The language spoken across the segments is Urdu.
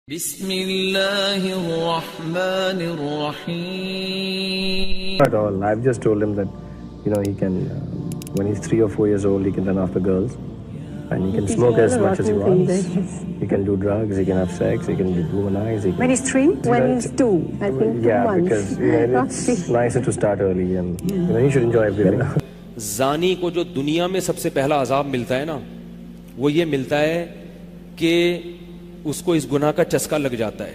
بسم اللہ الرحمن الرحیم. At all. I've just told him that, he can, when he's 3 or 4 years old, he can run after girls, and he can smoke as much as he wants. He can do drugs, he can have sex, he can womanize. When he's 3? When he's 2, I think 2 months. Because it's nicer to start early, and he should enjoy everything. زانی کو جو دنیا میں سب سے پہلا عذاب ملتا ہے نا، وہ یہ ملتا ہے کہ اس کو اس گناہ کا چسکا لگ جاتا ہے.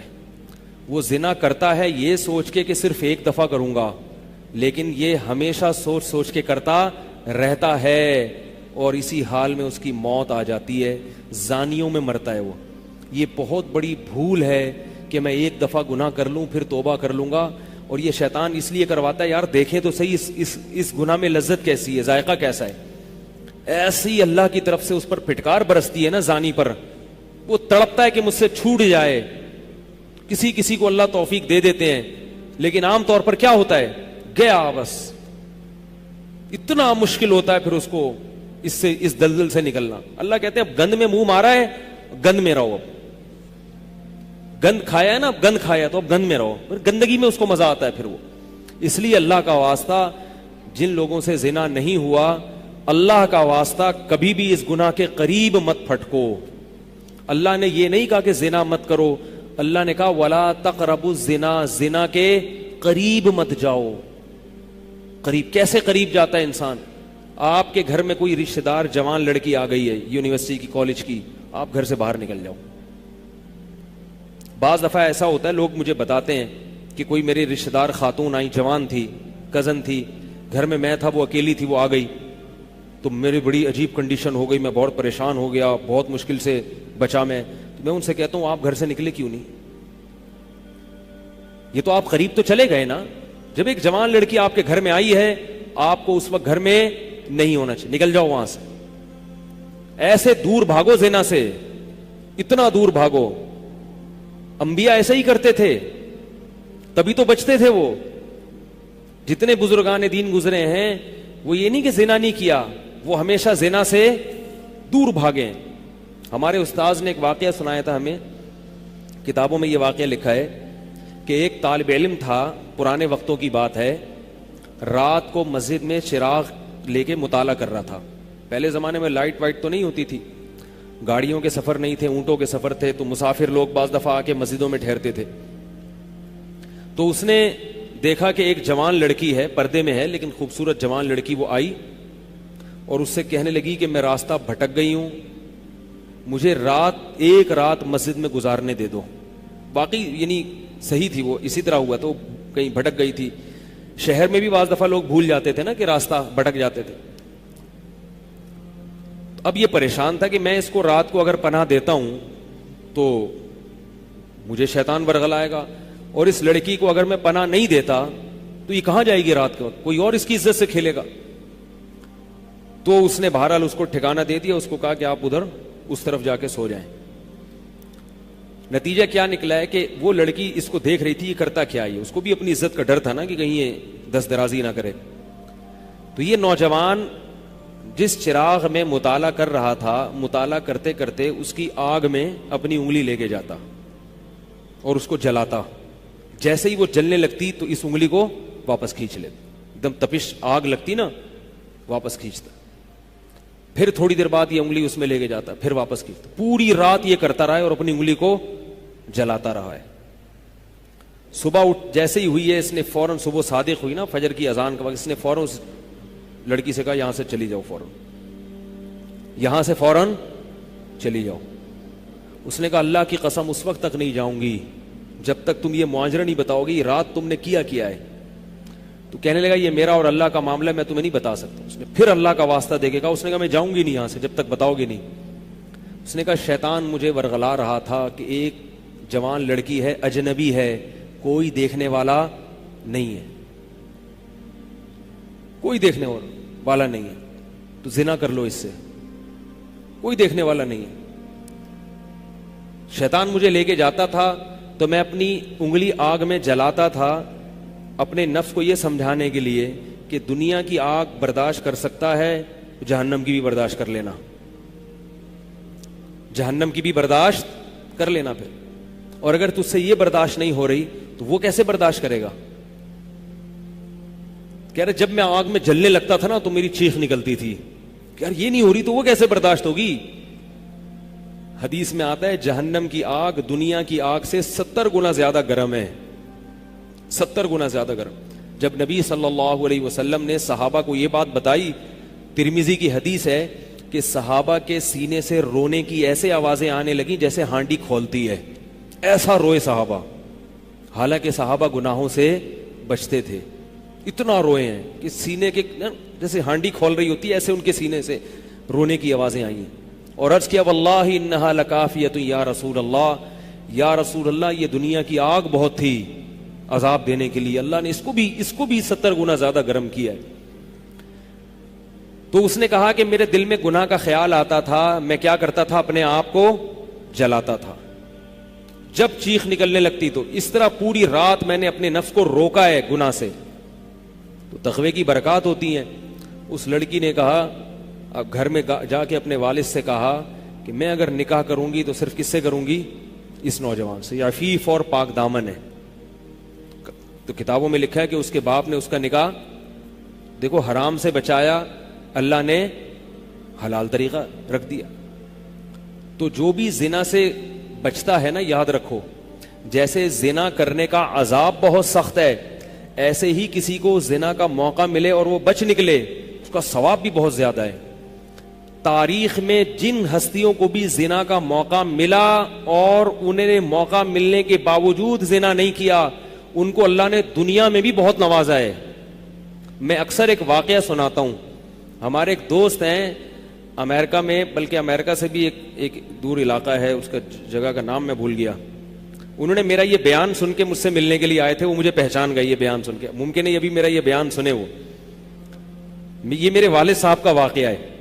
وہ زنا کرتا ہے یہ سوچ کے کہ صرف ایک دفعہ کروں گا، لیکن یہ ہمیشہ سوچ سوچ کے کرتا رہتا ہے، اور اسی حال میں اس کی موت آ جاتی ہے. زانیوں میں مرتا ہے وہ. یہ بہت بڑی بھول ہے کہ میں ایک دفعہ گناہ کر لوں پھر توبہ کر لوں گا. اور یہ شیطان اس لیے کرواتا ہے، یار دیکھیں تو صحیح اس گناہ میں لذت کیسی ہے، ذائقہ کیسا ہے. ایسی اللہ کی طرف سے اس پر پھٹکار برستی ہے نا زانی پر، وہ تڑپتا ہے کہ مجھ سے چھوٹ جائے. کسی کو اللہ توفیق دے دیتے ہیں، لیکن عام طور پر کیا ہوتا ہے، گیا بس. اتنا مشکل ہوتا ہے پھر اس کو اس دلدل سے نکلنا. اللہ کہتے ہیں اب گند میں منہ مارا ہے، گند میں رہو. اب گند کھایا ہے نا، اب گند کھایا تو اب گند میں رہو. پھر گندگی میں اس کو مزہ آتا ہے پھر وہ. اس لیے اللہ کا واسطہ جن لوگوں سے زنا نہیں ہوا، اللہ کا واسطہ کبھی بھی اس گناہ کے قریب مت پھٹکو. اللہ نے یہ نہیں کہا کہ زنا مت کرو، اللہ نے کہا ولا تقربوا الزنا، زنا کے قریب مت جاؤ. قریب کیسے قریب جاتا ہے انسان؟ آپ کے گھر میں کوئی رشتہ دار جوان لڑکی آ گئی ہے یونیورسٹی کی، کالج کی، آپ گھر سے باہر نکل جاؤ. بعض دفعہ ایسا ہوتا ہے، لوگ مجھے بتاتے ہیں کہ کوئی میری رشتہ دار خاتون آئی، جوان تھی، کزن تھی، گھر میں میں تھا، وہ اکیلی تھی، وہ آ گئی تو میری بڑی عجیب کنڈیشن ہو گئی، میں بہت پریشان ہو گیا، بہت مشکل سے بچا میں. تو میں ان سے کہتا ہوں آپ گھر سے نکلے کیوں نہیں؟ یہ تو آپ قریب تو چلے گئے نا. جب ایک جوان لڑکی آپ کے گھر میں آئی ہے، آپ کو اس وقت گھر میں نہیں ہونا چاہیے، نکل جاؤ وہاں سے. ایسے دور بھاگو زنا سے، اتنا دور بھاگو. انبیاء ایسے ہی کرتے تھے، تبھی تو بچتے تھے. وہ جتنے بزرگان دین گزرے ہیں، وہ یہ نہیں کہ زنا نہیں کیا، وہ ہمیشہ زنا سے دور بھاگے. ہمارے استاذ نے ایک واقعہ سنایا تھا ہمیں، کتابوں میں یہ واقعہ لکھا ہے کہ ایک طالب علم تھا، پرانے وقتوں کی بات ہے، رات کو مسجد میں چراغ لے کے مطالعہ کر رہا تھا. پہلے زمانے میں لائٹ وائٹ تو نہیں ہوتی تھی، گاڑیوں کے سفر نہیں تھے، اونٹوں کے سفر تھے، تو مسافر لوگ بعض دفعہ آ کے مسجدوں میں ٹھہرتے تھے. تو اس نے دیکھا کہ ایک جوان لڑکی ہے، پردے میں ہے لیکن خوبصورت جوان لڑکی. وہ آئی اور اس سے کہنے لگی کہ میں راستہ بھٹک گئی ہوں، مجھے ایک رات مسجد میں گزارنے دے دو. باقی یعنی صحیح تھی، وہ اسی طرح ہوا تو کہیں بھٹک گئی تھی. شہر میں بھی بعض دفعہ لوگ بھول جاتے تھے نا کہ راستہ بھٹک جاتے تھے. اب یہ پریشان تھا کہ میں اس کو رات کو اگر پناہ دیتا ہوں تو مجھے شیطان ورغلائے گا، اور اس لڑکی کو اگر میں پناہ نہیں دیتا تو یہ کہاں جائے گی رات کو، کوئی اور اس کی عزت سے کھیلے گا. تو اس نے بہرحال اس کو ٹھکانہ دے دیا، اس کو کہا کہ آپ ادھر اس طرف جا کے سو جائیں. نتیجہ کیا نکلا ہے کہ وہ لڑکی اس کو دیکھ رہی تھی یہ کرتا کیا ہے. اس کو بھی اپنی عزت کا ڈر تھا نا کہ کہیں یہ دست درازی نہ کرے. تو یہ نوجوان جس چراغ میں مطالعہ کر رہا تھا، مطالعہ کرتے کرتے اس کی آگ میں اپنی انگلی لے کے جاتا اور اس کو جلاتا. جیسے ہی وہ جلنے لگتی تو اس انگلی کو واپس کھینچ لیتا، ایک دم تپش آگ لگتی نا، واپس کھینچتا. پھر تھوڑی دیر بعد یہ انگلی اس میں لے کے جاتا، پھر واپس کھینچتا. پوری رات یہ کرتا رہا ہے اور اپنی انگلی کو جلاتا رہا ہے. صبح جیسے ہی ہوئی ہے، اس نے فوراً، صبح صادق ہوئی نا فجر کی اذان کا وقت، اس نے فوراً اس لڑکی سے کہا یہاں سے چلی جاؤ، فوراً یہاں سے فوراً چلی جاؤ. اس نے کہا اللہ کی قسم اس وقت تک نہیں جاؤں گی جب تک تم یہ معاجرہ نہیں بتاؤ گی رات تم نے کیا ہے. تو کہنے لگا یہ میرا اور اللہ کا معاملہ ہے، میں تمہیں نہیں بتا سکتا. اس نے پھر اللہ کا واسطہ دے کے کہا، اس نے کہا میں جاؤں گی نہیں یہاں سے جب تک بتاؤ گی نہیں. اس نے کہا شیطان مجھے ورغلا رہا تھا کہ ایک جوان لڑکی ہے، اجنبی ہے، کوئی دیکھنے والا نہیں ہے، کوئی دیکھنے والا نہیں ہے، تو زنا کر لو اس سے، کوئی دیکھنے والا نہیں ہے. شیطان مجھے لے کے جاتا تھا تو میں اپنی انگلی آگ میں جلاتا تھا، اپنے نفس کو یہ سمجھانے کے لیے کہ دنیا کی آگ برداشت کر سکتا ہے، جہنم کی بھی برداشت کر لینا، جہنم کی بھی برداشت کر لینا. پھر اور اگر تجھ سے یہ برداشت نہیں ہو رہی تو وہ کیسے برداشت کرے گا؟ کہہ رہے جب میں آگ میں جلنے لگتا تھا نا تو میری چیخ نکلتی تھی کہ یار یہ نہیں ہو رہی تو وہ کیسے برداشت ہوگی؟ حدیث میں آتا ہے جہنم کی آگ دنیا کی آگ سے 70 گنا زیادہ گرم ہے، 70 گنا زیادہ گرم. جب نبی صلی اللہ علیہ وسلم نے صحابہ کو یہ بات بتائی، ترمذی کی حدیث ہے کہ صحابہ کے سینے سے رونے کی ایسے آوازیں آنے لگیں جیسے ہانڈی کھولتی ہے، ایسا روئے صحابہ، حالانکہ صحابہ گناہوں سے بچتے تھے، اتنا روئے ہیں کہ سینے کے جیسے ہانڈی کھول رہی ہوتی ہے ایسے ان کے سینے سے رونے کی آوازیں آئیں. اور عرض کیا واللہ انہا لکافیۃ یا رسول اللہ، یا رسول اللہ یہ دنیا کی آگ بہت تھی عذاب دینے کے لیے، اللہ نے اس کو بھی 70 گنا زیادہ گرم کیا ہے. تو اس نے کہا کہ میرے دل میں گناہ کا خیال آتا تھا، میں کیا کرتا تھا، اپنے آپ کو جلاتا تھا جب چیخ نکلنے لگتی. تو اس طرح پوری رات میں نے اپنے نفس کو روکا ہے گناہ سے. تو تقوی کی برکات ہوتی ہیں. اس لڑکی نے کہا، اب گھر میں جا کے اپنے والد سے کہا کہ میں اگر نکاح کروں گی تو صرف کس سے کروں گی؟ اس نوجوان سے، عفیف اور پاک دامن ہے. تو کتابوں میں لکھا ہے کہ اس کے باپ نے اس کا نکاح دیکھو حرام سے بچایا، اللہ نے حلال طریقہ رکھ دیا. تو جو بھی زنا سے بچتا ہے نا، یاد رکھو جیسے زنا کرنے کا عذاب بہت سخت ہے، ایسے ہی کسی کو زنا کا موقع ملے اور وہ بچ نکلے اس کا ثواب بھی بہت زیادہ ہے. تاریخ میں جن ہستیوں کو بھی زنا کا موقع ملا اور انہیں نے موقع ملنے کے باوجود زنا نہیں کیا، ان کو اللہ نے دنیا میں بھی بہت نوازا ہے. میں اکثر ایک واقعہ سناتا ہوں. ہمارے ایک دوست ہیں امریکہ میں، بلکہ امریکہ سے بھی ایک دور علاقہ ہے، اس کا جگہ کا نام میں بھول گیا. انہوں نے میرا یہ بیان سن کے مجھ سے ملنے کے لیے آئے تھے. وہ مجھے پہچان گئے یہ بیان سن کے. ممکن ہے ابھی میرا یہ بیان سنے. وہ یہ میرے والد صاحب کا واقعہ ہے.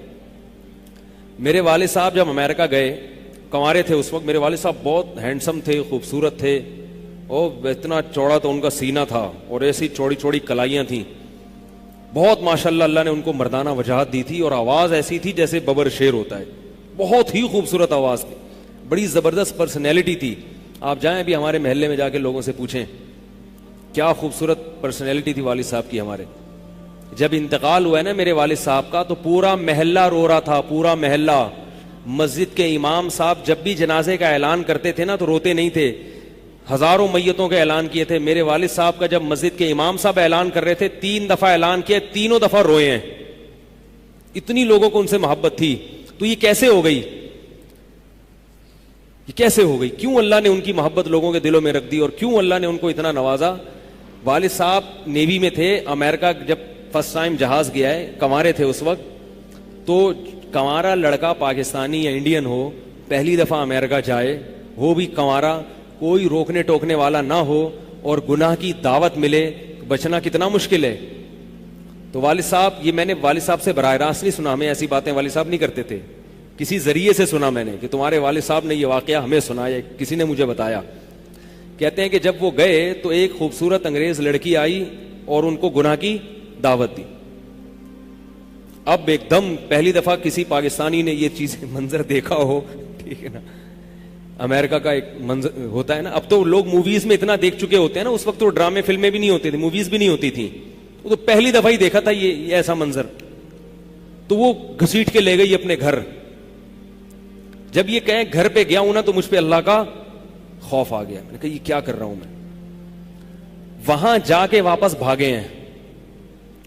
میرے والد صاحب جب امریکہ گئے، کنوارے تھے اس وقت. میرے والد صاحب بہت ہینڈسم تھے، خوبصورت تھے، اور اتنا چوڑا تو ان کا سینہ تھا اور ایسی چوڑی چوڑی کلائیاں تھیں. بہت ماشاءاللہ اللہ نے ان کو مردانہ وجاہت دی تھی، اور آواز ایسی تھی جیسے ببر شیر ہوتا ہے. بہت ہی خوبصورت آواز تھی، بڑی زبردست پرسنالٹی تھی. آپ جائیں ابھی ہمارے محلے میں جا کے لوگوں سے پوچھیں کیا خوبصورت پرسنالٹی تھی والد صاحب کی ہمارے. جب انتقال ہوا ہے نا میرے والد صاحب کا، تو پورا محلہ رو رہا تھا، پورا محلہ. مسجد کے امام صاحب جب بھی جنازے کا اعلان کرتے تھے نا تو روتے نہیں تھے. ہزاروں میتوں کا اعلان کیے تھے. میرے والد صاحب کا جب مسجد کے امام صاحب اعلان کر رہے تھے 3 دفعہ اعلان کیا، تینوں دفعہ روئے ہیں. اتنی لوگوں کو ان سے محبت تھی. تو یہ کیسے ہو گئی؟ یہ کیسے ہو گئی؟ کیوں اللہ نے ان کی محبت لوگوں کے دلوں میں رکھ دی، اور کیوں اللہ نے ان کو اتنا نوازا؟ والد صاحب نیوی میں تھے. امریکہ جب فرسٹ ٹائم جہاز گیا ہے، کنوارے تھے اس وقت. تو کنوارا لڑکا پاکستانی یا انڈین ہو، پہلی دفعہ امریکہ جائے، وہ بھی کنوارا، کوئی روکنے ٹوکنے والا نہ ہو، اور گناہ کی دعوت ملے، بچنا کتنا مشکل ہے. تو والد صاحب، یہ میں نے والد صاحب سے براہ راست نہیں سنا، ہمیں ایسی باتیں والد صاحب نہیں کرتے تھے، کسی ذریعے سے سنا میں نے کہ تمہارے والد صاحب نے یہ واقعہ ہمیں سنایا، کسی نے مجھے بتایا. کہتے ہیں کہ جب وہ گئے تو ایک خوبصورت انگریز لڑکی آئی اور ان کو گناہ کی دعوت دی. اب ایک دم پہلی دفعہ کسی پاکستانی نے یہ چیز منظر دیکھا ہو، ٹھیک ہے نا، امریکہ کا ایک منظر ہوتا ہے نا. اب تو لوگ موویز میں اتنا دیکھ چکے ہوتے ہیں نا، اس وقت تو ڈرامے فلمیں بھی نہیں ہوتے تھے، موویز بھی نہیں ہوتی تھیں. وہ تو پہلی دفعہ ہی دیکھا تھا یہ ایسا منظر. تو وہ گھسیٹ کے لے گئی اپنے گھر. جب یہ کہیں گھر پہ گیا ہوں نا تو مجھ پہ اللہ کا خوف آ گیا. میں نے کہا یہ کیا کر رہا ہوں میں. وہاں جا کے واپس بھاگے ہیں.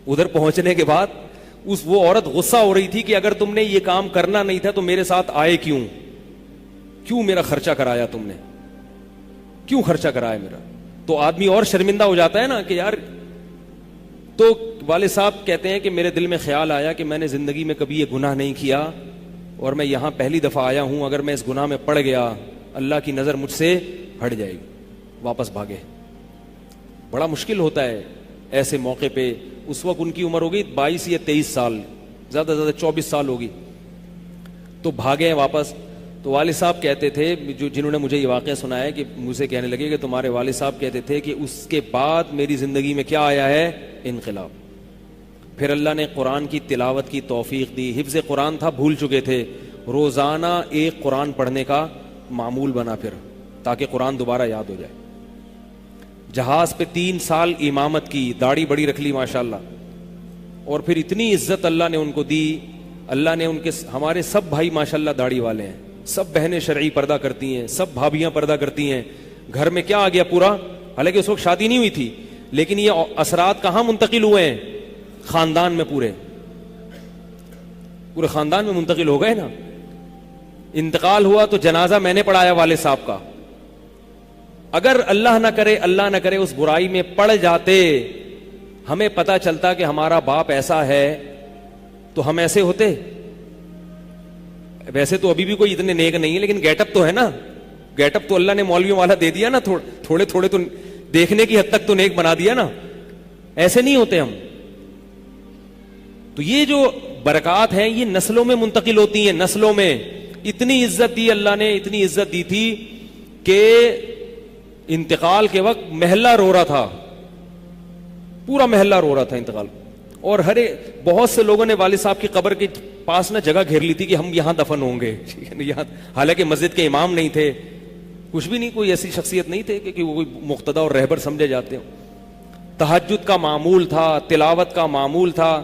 ادھر پہنچنے کے بعد وہ عورت غصہ ہو رہی تھی کہ اگر تم نے یہ کام کرنا نہیں تھا تو میرے ساتھ آئے کیوں میرا خرچہ کرایا تم نے، کیوں خرچہ کرایا میرا. تو آدمی اور شرمندہ ہو جاتا ہے نا کہ یار. تو والد صاحب کہتے ہیں کہ میرے دل میں خیال آیا کہ میں نے زندگی میں کبھی یہ گناہ نہیں کیا اور میں یہاں پہلی دفعہ آیا ہوں، اگر میں اس گناہ میں پڑ گیا اللہ کی نظر مجھ سے ہٹ جائے گی. واپس بھاگے. بڑا مشکل ہوتا ہے ایسے موقع پہ. اس وقت ان کی عمر ہوگی 22 یا 23 سال، زیادہ سے زیادہ 24 سال ہوگی. تو بھاگے ہیں واپس. تو والد صاحب کہتے تھے، جنہوں نے مجھے یہ واقعہ سنایا، کہ مجھے کہنے لگے کہ تمہارے والد صاحب کہتے تھے کہ اس کے بعد میری زندگی میں کیا آیا ہے؟ انقلاب. پھر اللہ نے قرآن کی تلاوت کی توفیق دی. حفظ قرآن تھا، بھول چکے تھے. روزانہ ایک قرآن پڑھنے کا معمول بنا. پھر تاکہ قرآن دوبارہ یاد ہو جائے. جہاز پہ 3 سال امامت کی, داڑھی بڑی رکھ لی ماشاءاللہ, اور پھر اتنی عزت اللہ نے ان کو دی. اللہ نے ان کے, ہمارے سب بھائی ماشاءاللہ داڑھی والے ہیں, سب بہنیں شرعی پردہ کرتی ہیں, سب بھابیاں پردہ کرتی ہیں. گھر میں کیا آ گیا پورا, حالانکہ اس وقت شادی نہیں ہوئی تھی, لیکن یہ اثرات کہاں منتقل ہوئے ہیں؟ خاندان میں, پورے خاندان میں منتقل ہو گئے نا. انتقال ہوا تو جنازہ میں نے پڑھایا والد صاحب کا. اگر اللہ نہ کرے اس برائی میں پڑ جاتے, ہمیں پتا چلتا کہ ہمارا باپ ایسا ہے, تو ہم ایسے ہوتے؟ ویسے تو ابھی بھی کوئی اتنے نیک نہیں ہے, لیکن گیٹ اپ تو ہے نا. گیٹ اپ تو اللہ نے مولویوں والا دے دیا نا, تھوڑے تھوڑے تو دیکھنے کی حد تک تو نیک بنا دیا نا. ایسے نہیں ہوتے ہم. تو یہ جو برکات ہیں یہ نسلوں میں منتقل ہوتی ہیں, نسلوں میں. اتنی عزت دی اللہ نے, اتنی عزت دی تھی کہ انتقال کے وقت محلہ رو رہا تھا, پورا محلہ رو رہا تھا انتقال. اور بہت سے لوگوں نے والد صاحب کی قبر کے پاس نا جگہ گھیر لی تھی کہ ہم یہاں دفن ہوں گے. حالانکہ مسجد کے امام نہیں تھے, کچھ بھی نہیں, کوئی ایسی شخصیت نہیں تھے کہ وہ کوئی مقتدی اور رہبر سمجھے جاتے ہوں. تہجد کا معمول تھا, تلاوت کا معمول تھا,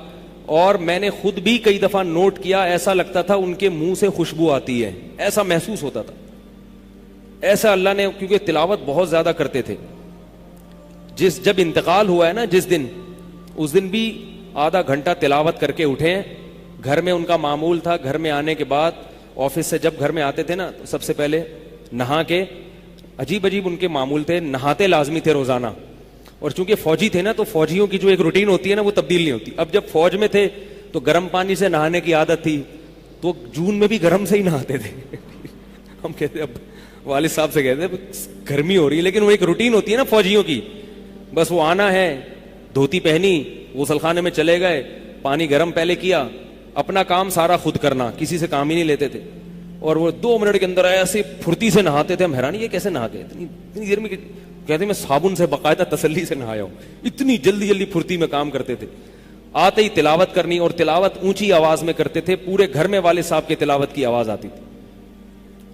اور میں نے خود بھی کئی دفعہ نوٹ کیا, ایسا لگتا تھا ان کے منہ سے خوشبو آتی ہے, ایسا محسوس ہوتا تھا. ایسا اللہ نے, کیونکہ تلاوت بہت زیادہ کرتے تھے. جب انتقال ہوا ہے نا جس دن, اس دن بھی آدھا گھنٹہ تلاوت کر کے اٹھے. گھر میں ان کا معمول تھا, گھر میں آنے کے بعد آفس سے جب گھر میں آتے تھے نا, تو سب سے پہلے نہا کے, عجیب ان کے معمول تھے, نہاتے لازمی تھے روزانہ. اور چونکہ فوجی تھے نا, تو فوجیوں کی جو ایک روٹین ہوتی ہے نا وہ تبدیل نہیں ہوتی. اب جب فوج میں تھے تو گرم پانی سے نہانے کی عادت تھی, تو جون میں بھی گرم سے ہی نہاتے تھے. ہم کہتے, اب والد صاحب سے کہتے گرمی ہو رہی ہے, لیکن وہ ایک روٹین ہوتی ہے نا فوجیوں کی, بس وہ آنا ہے, دھوتی پہنی, غسل خانے میں چلے گئے, پانی گرم پہلے کیا, اپنا کام سارا خود کرنا, کسی سے کام ہی نہیں لیتے تھے. اور وہ 2 منٹ کے اندر ایسے پھرتی سے نہاتے تھے. ہم حیران, یہ کیسے نہاتے اتنی دیر میں؟ کہتے میں صابن سے باقاعدہ تسلی سے نہایا ہوں. اتنی جلدی پھرتی میں کام کرتے تھے. آتے ہی تلاوت کرنی, اور تلاوت اونچی آواز میں کرتے تھے. پورے گھر میں والد صاحب کے تلاوت کی آواز آتی تھی.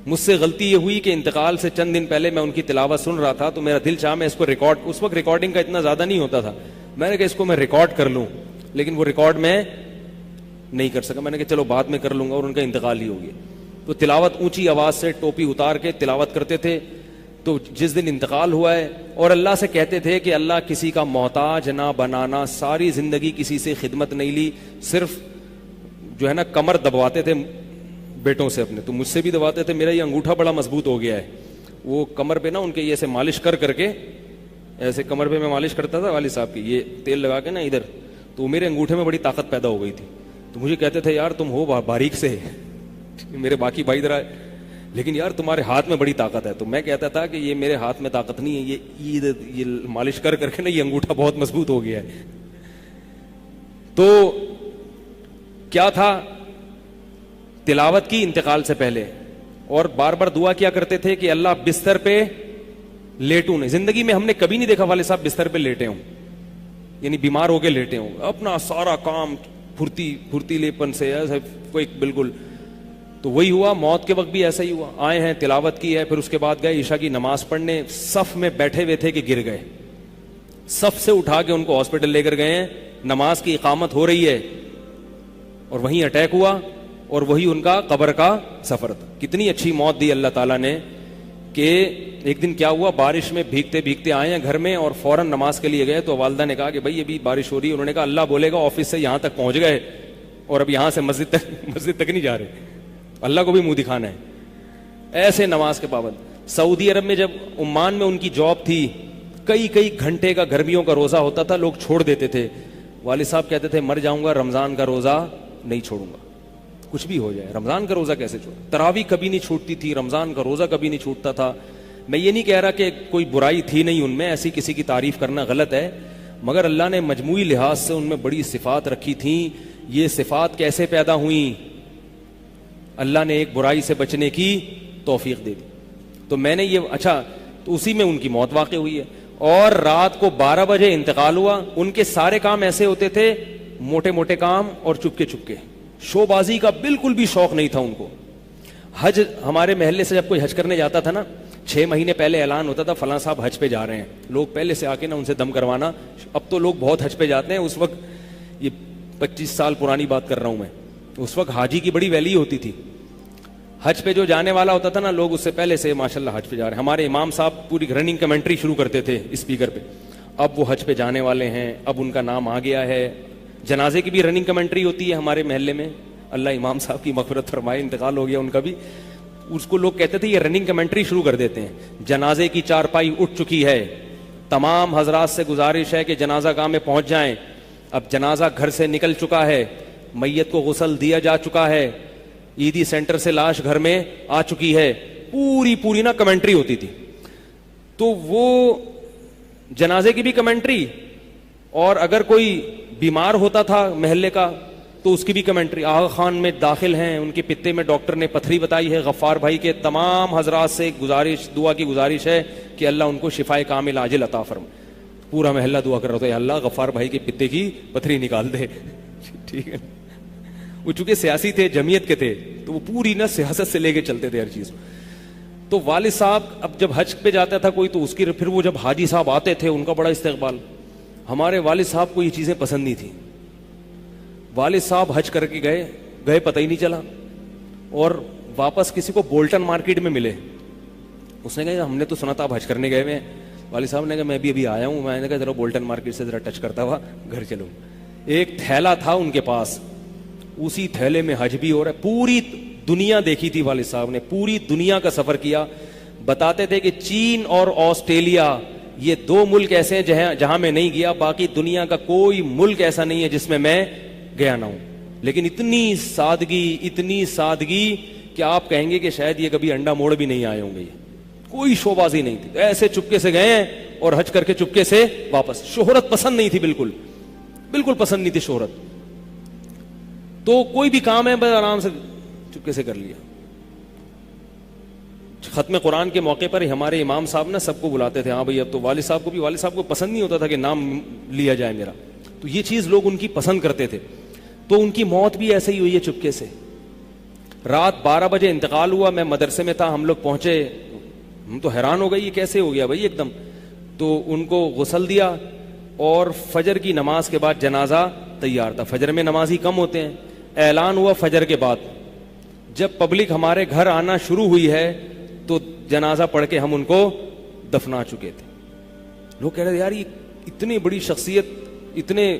مجھ سے غلطی یہ ہوئی کہ انتقال سے چند دن پہلے میں ان کی تلاوت سن رہا تھا, تو میرا دل چاہا میں اس کو ریکارڈ, اس وقت ریکارڈنگ کا اتنا زیادہ نہیں ہوتا تھا, میں نے کہا اس کو میں ریکارڈ کر لوں, لیکن وہ ریکارڈ میں نہیں کر سکا. میں نے کہا چلو بعد میں کر لوں گا, اور ان کا انتقال ہی ہو گیا. تو تلاوت اونچی آواز سے ٹوپی اتار کے تلاوت کرتے تھے. تو جس دن انتقال ہوا ہے, اور اللہ سے کہتے تھے کہ اللہ کسی کا محتاج نہ بنانا, ساری زندگی کسی سے خدمت نہیں لی, صرف جو ہے نا کمر دبواتے تھے بیٹوں سے اپنے. تو مجھ سے بھی دباتے تھے, میرا یہ انگوٹھا بڑا مضبوط ہو گیا ہے. وہ کمر پہ نا ان کے یہ ایسے مالش کر کے, ایسے کمر پہ میں مالش کرتا تھا والد صاحب کی, یہ تیل لگا کے نا ادھر, تو میرے انگوٹھے میں بڑی طاقت پیدا ہو گئی تھی. تو مجھے کہتے تھے یار تم ہو باریک سے, میرے باقی بھائی ذرا, لیکن یار تمہارے ہاتھ میں بڑی طاقت ہے. تو میں کہتا تھا کہ یہ میرے ہاتھ میں طاقت نہیں ہے, یہ مالش کر کے نا یہ انگوٹھا بہت مضبوط ہو گیا ہے. تو کیا تھا, تلاوت کی انتقال سے پہلے, اور بار بار دعا کیا کرتے تھے کہ اللہ بستر پہ لیٹوں نہیں. زندگی میں ہم نے کبھی نہیں دیکھا والد صاحب بستر پہ لیٹے ہوں, یعنی بیمار ہو کے لیٹے ہوں. اپنا سارا کام پھرتیلے پن سے ایسے کوئی بالکل. تو وہی ہوا, موت کے وقت بھی ایسا ہی ہوا. آئے ہیں, تلاوت کی ہے, پھر اس کے بعد گئے عشاء کی نماز پڑھنے, صف میں بیٹھے ہوئے تھے کہ گر گئے. صف سے اٹھا کے ان کو ہاسپٹل لے کر گئے ہیں, نماز کی اقامت ہو رہی ہے, اور وہیں اٹیک ہوا, اور وہی ان کا قبر کا سفر تھا. کتنی اچھی موت دی اللہ تعالیٰ نے, کہ ایک دن کیا ہوا, بارش میں بھیگتے بھیگتے آئے ہیں گھر میں, اور فوراً نماز کے لیے گئے. تو والدہ نے کہا کہ بھائی ابھی بارش ہو رہی ہے. انہوں نے کہا اللہ بولے گا آفس سے یہاں تک پہنچ گئے, اور اب یہاں سے مسجد تک نہیں جا رہے, اللہ کو بھی منہ دکھانا ہے. ایسے نماز کے پابند. سعودی عرب میں جب عمان میں ان کی جاب تھی, کئی گھنٹے کا گرمیوں کا روزہ ہوتا تھا, لوگ چھوڑ دیتے تھے. والد صاحب کہتے تھے مر جاؤں گا, رمضان کا روزہ نہیں چھوڑوں گا, کچھ بھی ہو جائے, رمضان کا روزہ کیسے چھوڑ. تراویح کبھی نہیں چھوٹتی تھی, رمضان کا روزہ کبھی نہیں چھوٹتا تھا. میں یہ نہیں کہہ رہا کہ کوئی برائی تھی نہیں ان میں, ایسی کسی کی تعریف کرنا غلط ہے, مگر اللہ نے مجموعی لحاظ سے ان میں بڑی صفات رکھی تھیں. یہ صفات کیسے پیدا ہوئیں؟ اللہ نے ایک برائی سے بچنے کی توفیق دے دی. تو میں نے یہ, اچھا, تو اسی میں ان کی موت واقع ہوئی ہے. اور رات کو 12 بجے انتقال ہوا. ان کے سارے کام ایسے ہوتے تھے, موٹے موٹے کام اور چپکے, شو بازی کا بالکل بھی شوق نہیں تھا ان کو. حج, ہمارے محلے سے جب کوئی حج کرنے جاتا تھا نا, 6 مہینے پہلے اعلان ہوتا تھا فلاں صاحب حج پہ جا رہے ہیں, لوگ پہلے سے آ کے نا ان سے دم کروانا. اب تو لوگ بہت حج پہ جاتے ہیں, اس وقت یہ 25 سال پرانی بات کر رہا ہوں میں, اس وقت حاجی کی بڑی ویلیو ہوتی تھی. حج پہ جو جانے والا ہوتا تھا نا, لوگ اس سے پہلے سے ماشاءاللہ حج پہ جا رہے ہیں. ہمارے امام صاحب پوری رننگ کمنٹری شروع کرتے تھے اسپیکر پہ, اب وہ حج پہ جانے والے ہیں, اب ان کا نام آ گیا ہے. جنازے کی بھی رننگ کمنٹری ہوتی ہے ہمارے محلے میں, اللہ امام صاحب کی مغفرت فرمائے, انتقال ہو گیا ان کا بھی. اس کو لوگ کہتے تھے یہ رننگ کمنٹری شروع کر دیتے ہیں. جنازے کی چارپائی اٹھ چکی ہے, تمام حضرات سے گزارش ہے کہ جنازہ گاہ میں پہنچ جائیں. اب جنازہ گھر سے نکل چکا ہے, میت کو غسل دیا جا چکا ہے, عیدی سینٹر سے لاش گھر میں آ چکی ہے. پوری نا کمنٹری ہوتی تھی. تو وہ جنازے کی بھی کمنٹری, اور اگر کوئی بیمار ہوتا تھا محلے کا تو اس کی بھی کمنٹری. آغا خان میں داخل ہیں, ان کے پتے میں ڈاکٹر نے پتھری بتائی ہے. غفار بھائی کے تمام حضرات سے گزارش, دعا کی گزارش ہے کہ اللہ ان کو شفائے کامل عاجل عطا فرمائے. پورا محلہ دعا کر رہا تھا, اللہ غفار بھائی کے پتے کی پتھری نکال دے. ٹھیک ہے, وہ چونکہ سیاسی تھے, جمعیت کے تھے, تو وہ پوری نا سیاست سے لے کے چلتے تھے ہر چیز. تو والد صاحب اب جب حج پہ جاتا تھا کوئی, تو اس کی پھر وہ جب حاجی صاحب آتے تھے ان کا بڑا استقبال. ہمارے والد صاحب کو یہ چیزیں پسند نہیں تھیں. والد صاحب حج کر کے گئے پتہ ہی نہیں چلا, اور واپس کسی کو بولٹن مارکیٹ میں ملے. اس نے کہا ہم نے تو سنا تھا آپ حج کرنے گئے ہوئے. والد صاحب نے کہا میں بھی ابھی آیا ہوں. میں نے کہا ذرا بولٹن مارکیٹ سے ذرا ٹچ کرتا ہوا گھر چلوں. ایک تھیلا تھا ان کے پاس, اسی تھیلے میں حج بھی ہو رہا ہے. پوری دنیا دیکھی تھی والد صاحب نے, پوری دنیا کا سفر کیا. بتاتے تھے کہ چین اور آسٹریلیا یہ 2 ملک ایسے ہیں جہاں میں نہیں گیا, باقی دنیا کا کوئی ملک ایسا نہیں ہے جس میں گیا نہ ہوں. لیکن اتنی سادگی کہ آپ کہیں گے کہ شاید یہ کبھی انڈا موڑ بھی نہیں آئے ہوں گے. کوئی شوبازی نہیں تھی, ایسے چپکے سے گئے ہیں اور حج کر کے چپکے سے واپس. شہرت پسند نہیں تھی, بالکل پسند نہیں تھی شہرت. تو کوئی بھی کام ہے بس آرام سے چپکے سے کر لیا. ختم قرآن کے موقع پر ہمارے امام صاحب نا سب کو بلاتے تھے. ہاں بھائی, اب تو والد صاحب کو پسند نہیں ہوتا تھا کہ نام لیا جائے میرا, تو یہ چیز لوگ ان کی پسند کرتے تھے. تو ان کی موت بھی ایسے ہی ہوئی ہے چپکے سے. رات 12 بجے انتقال ہوا, میں مدرسے میں تھا, ہم لوگ پہنچے, ہم تو حیران ہو گئے یہ کیسے ہو گیا بھائی ایک دم. تو ان کو غسل دیا, اور فجر کی نماز کے بعد جنازہ تیار تھا. فجر میں نمازی کم ہوتے ہیں. اعلان ہوا فجر کے بعد, جب پبلک ہمارے گھر آنا شروع ہوئی ہے تو جنازہ پڑھ کے ہم ان کو دفنا چکے تھے. لوگ کہہ رہے تھے یار یہ اتنی بڑی شخصیت, اتنے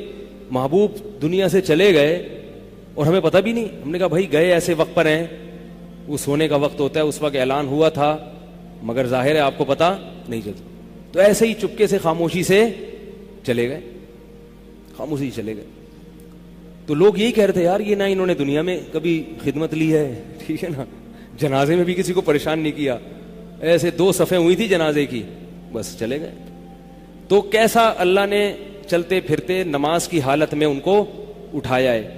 محبوب دنیا سے چلے گئے اور ہمیں پتہ بھی نہیں. ہم نے کہا بھائی گئے ایسے وقت پر ہیں, وہ سونے کا وقت ہوتا ہے, اس وقت اعلان ہوا تھا, مگر ظاہر ہے آپ کو پتہ نہیں چلتا. تو ایسے ہی چپکے سے خاموشی سے چلے گئے. تو لوگ یہی کہہ رہے تھے یار یہ نہ انہوں نے دنیا میں کبھی خدمت لی ہے, ٹھیک ہے نا, جنازے میں بھی کسی کو پریشان نہیں کیا, ایسے 2 صفیں ہوئی تھی جنازے کی, بس چلے گئے. تو کیسا اللہ نے چلتے پھرتے نماز کی حالت میں ان کو اٹھایا ہے.